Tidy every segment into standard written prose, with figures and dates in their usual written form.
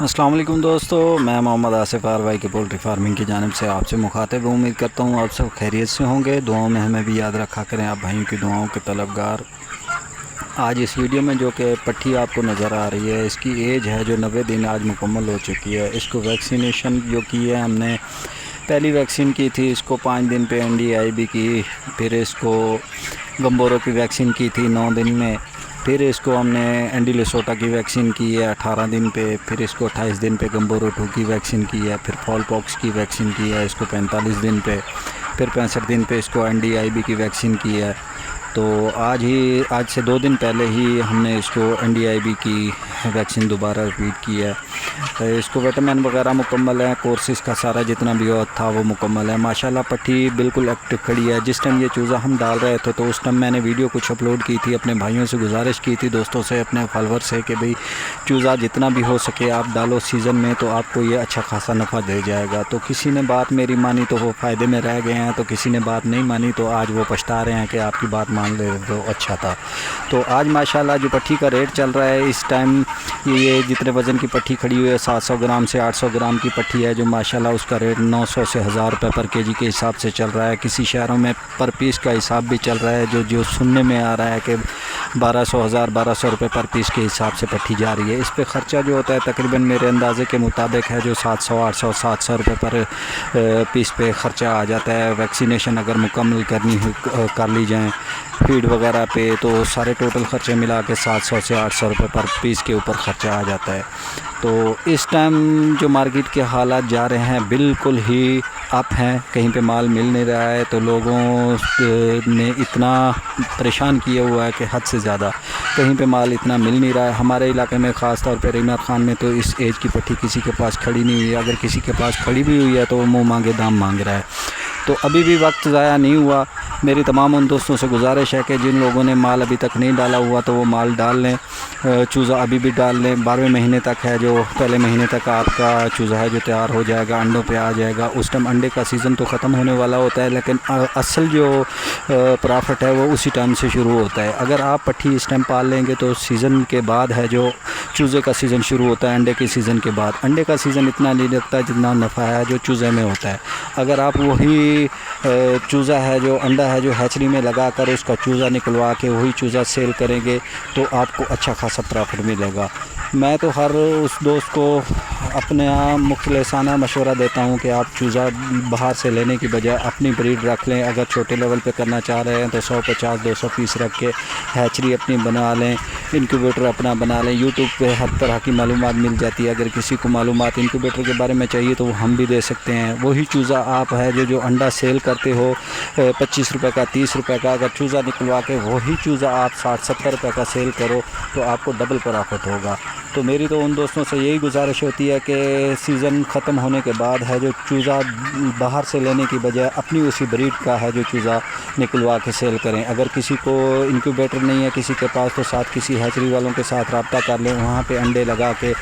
السلام علیکم دوستو، میں محمد آصف آر کی پولٹری فارمنگ کی جانب سے آپ سے مخاطب ہوں۔ امید کرتا ہوں آپ سب خیریت سے ہوں گے۔ دعاؤں میں ہمیں بھی یاد رکھا کریں، آپ بھائیوں کی دعاؤں کے طلبگار۔ آج اس ویڈیو میں جو کہ پٹھی آپ کو نظر آ رہی ہے، اس کی ایج ہے جو 90 دن آج مکمل ہو چکی ہے۔ اس کو ویکسینیشن جو کی ہے، ہم نے پہلی ویکسین کی تھی، اس کو 5 دن پہ NDIB کی، پھر اس کو گمبورو کی ویکسین کی تھی 9 دن میں، پھر اس کو ہم نے اینڈی لیسوٹا کی ویکسین کی ہے 18 دن پہ، پھر اس کو 28 دن پہ گمبورو 2 کی ویکسین کی ہے، پھر فال پاکس کی ویکسین کی ہے اس کو 45 دن پہ، پھر 65 دن پہ اس کو NDIB کی ویکسین کی ہے۔ تو آج سے 2 دن پہلے ہی ہم نے اس کو NDIB کی ویکسین دوبارہ ریپیٹ کی ہے۔ اس کو وٹامن وغیرہ مکمل ہے، کورسز کا سارا جتنا بھی تھا وہ مکمل ہے۔ ماشاءاللہ پٹھی بالکل ایکٹیو کھڑی ہے۔ جس ٹائم یہ چوزا ہم ڈال رہے تھے تو اس ٹائم میں نے ویڈیو کچھ اپلوڈ کی تھی، اپنے بھائیوں سے گزارش کی تھی، دوستوں سے، اپنے فالوور سے، کہ بھئی چوزا جتنا بھی ہو سکے آپ ڈالو سیزن میں تو آپ کو یہ اچھا خاصا نفع دے جائے گا۔ تو کسی نے بات میری مانی تو وہ فائدے میں رہ گئے ہیں، تو کسی نے بات نہیں مانی تو آج وہ پچھتا رہے ہیں کہ آپ کی بات مان لے تو اچھا تھا۔ تو آج ماشاءاللہ جو پٹھی کا ریٹ چل رہا ہے اس ٹائم، یہ جتنے وزن کی پٹھی کھڑی ہوئی ہے 700 گرام سے 800 گرام کی پٹھی ہے، جو ماشاءاللہ اس کا ریٹ 900 سے 1000 روپے پر kg کے حساب سے چل رہا ہے۔ کسی شہروں میں پر پیس کا حساب بھی چل رہا ہے، جو سننے میں آ رہا ہے کہ 1200 روپے پر پیس کے حساب سے پٹھی جا رہی ہے۔ اس پہ خرچہ جو ہوتا ہے تقریباً میرے اندازے کے مطابق ہے جو 700 روپے پر پیس پہ خرچہ آ جاتا ہے۔ ویکسینیشن اگر مکمل کر لی جائیں فیڈ وغیرہ پہ تو سارے ٹوٹل خرچے ملا کے 700 سے 800 روپے پر پیس کے اوپر خرچہ آ جاتا ہے۔ تو اس ٹائم جو مارکیٹ کے حالات جا رہے ہیں بالکل ہی اپ ہیں، کہیں پہ مال مل نہیں رہا ہے، تو لوگوں نے اتنا پریشان کیا ہوا ہے کہ حد سے زیادہ، کہیں پہ مال اتنا مل نہیں رہا ہے۔ ہمارے علاقے میں خاص طور پہ ریمر خان میں تو اس ایج کی پٹھی کسی کے پاس کھڑی نہیں ہوئی ہے، اگر کسی کے پاس کھڑی بھی ہوئی ہے تو وہ منہ مانگے دام مانگ رہا ہے۔ تو ابھی بھی وقت ضائع نہیں ہوا۔ میری تمام ان دوستوں سے گزارش ہے کہ جن لوگوں نے مال ابھی تک نہیں ڈالا ہوا تو وہ مال ڈال لیں، چوزا ابھی بھی ڈال لیں۔ 12ویں مہینے تک ہے، جو پہلے مہینے تک آپ کا چوزا ہے جو تیار ہو جائے گا، انڈوں پہ آ جائے گا۔ اس ٹائم انڈے کا سیزن تو ختم ہونے والا ہوتا ہے، لیکن اصل جو پرافٹ ہے وہ اسی ٹائم سے شروع ہوتا ہے۔ اگر آپ پٹھی اس ٹائم پال لیں گے تو سیزن کے بعد ہے جو چوزے کا سیزن شروع ہوتا ہے، انڈے کے سیزن کے بعد۔ انڈے کا سیزن اتنا نہیں لگتا جتنا نفع ہے جو چوزے میں ہوتا ہے۔ اگر آپ وہی چوزا ہے جو انڈا ہے جو ہیچری میں لگا کر اس کا چوزا نکلوا کے وہی چوزا سیل کریں گے تو آپ کو اچھا خاصا پرافٹ ملے گا۔ میں تو ہر اس دوست کو اپنا مخلصانہ مشورہ دیتا ہوں کہ آپ چوزا باہر سے لینے کی بجائے اپنی بریڈ رکھ لیں۔ اگر چھوٹے لیول پہ کرنا چاہ رہے ہیں تو 150-200 پیس رکھ کے ہیچری اپنی بنا لیں، انکیوبیٹر اپنا بنا لیں۔ یوٹیوب پہ ہر طرح کی معلومات مل جاتی ہے، اگر کسی کو معلومات انکیوبیٹر کے بارے میں چاہیے تو وہ ہم بھی دے سکتے ہیں۔ وہی چوزا آپ ہے جو انڈا سیل کرتے ہو 25 روپے کا 30 روپے کا، اگر چوزا نکلوا کے وہی چوزا آپ 60-70 روپے کا سیل کرو تو آپ کو ڈبل پرافٹ ہوگا۔ تو میری تو ان دوستوں سے یہی گزارش ہوتی ہے کہ سیزن ختم ہونے کے بعد ہے جو چوزا باہر سے لینے کی بجائے اپنی اسی بریڈ کا ہے جو چوزا نکلوا کے سیل کریں۔ اگر کسی کو انکیوبیٹر نہیں ہے کسی کے پاس تو ساتھ کسی ہیچری والوں کے ساتھ رابطہ کر لیں، وہاں پہ انڈے لگا کے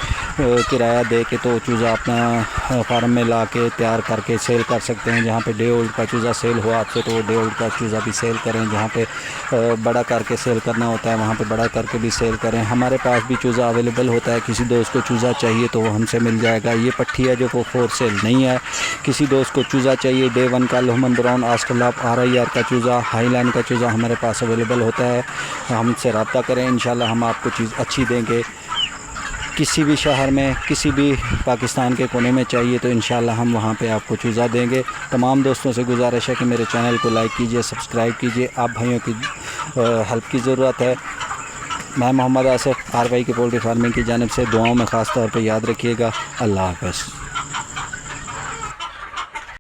کرایہ دے کے تو چوزا اپنا فارم میں لا کے تیار کر کے سیل کر سکتے ہیں۔ جہاں پہ ڈے اولڈ کا چوزا سیل ہوا آپ سے تو وہ ڈے اولڈ کا چوزا بھی سیل کریں، جہاں پہ بڑا کر کے سیل کرنا ہوتا ہے وہاں پہ بڑا کر کے بھی سیل کریں۔ ہمارے پاس بھی چوزا اویلیبل ہوتا ہے، کسی دوست کو چوزا چاہیے تو وہ ہم سے مل جائے گا۔ یہ پٹھی ہے جو وہ فور سیل نہیں ہے۔ کسی دوست کو چوزا چاہیے ڈے 1 کا لوہمن براؤن آسکلاپ RIR کا چوزا، ہائی لائن کا چوزا ہمارے پاس اویلیبل ہوتا ہے، ہم سے رابطہ کریں، انشاءاللہ ہم آپ کو چیز اچھی دیں گے۔ کسی بھی شہر میں کسی بھی پاکستان کے کونے میں چاہیے تو انشاءاللہ ہم وہاں پہ آپ کو چوزا دیں گے۔ تمام دوستوں سے گزارش ہے کہ میرے چینل کو لائک کیجئے، سبسکرائب کیجئے، آپ بھائیوں کی ہیلپ کی ضرورت ہے۔ میں محمد آصف RY کی پولٹری فارمنگ کی جانب سے دعاؤں میں خاص طور پہ یاد رکھیے گا۔ اللہ حافظ۔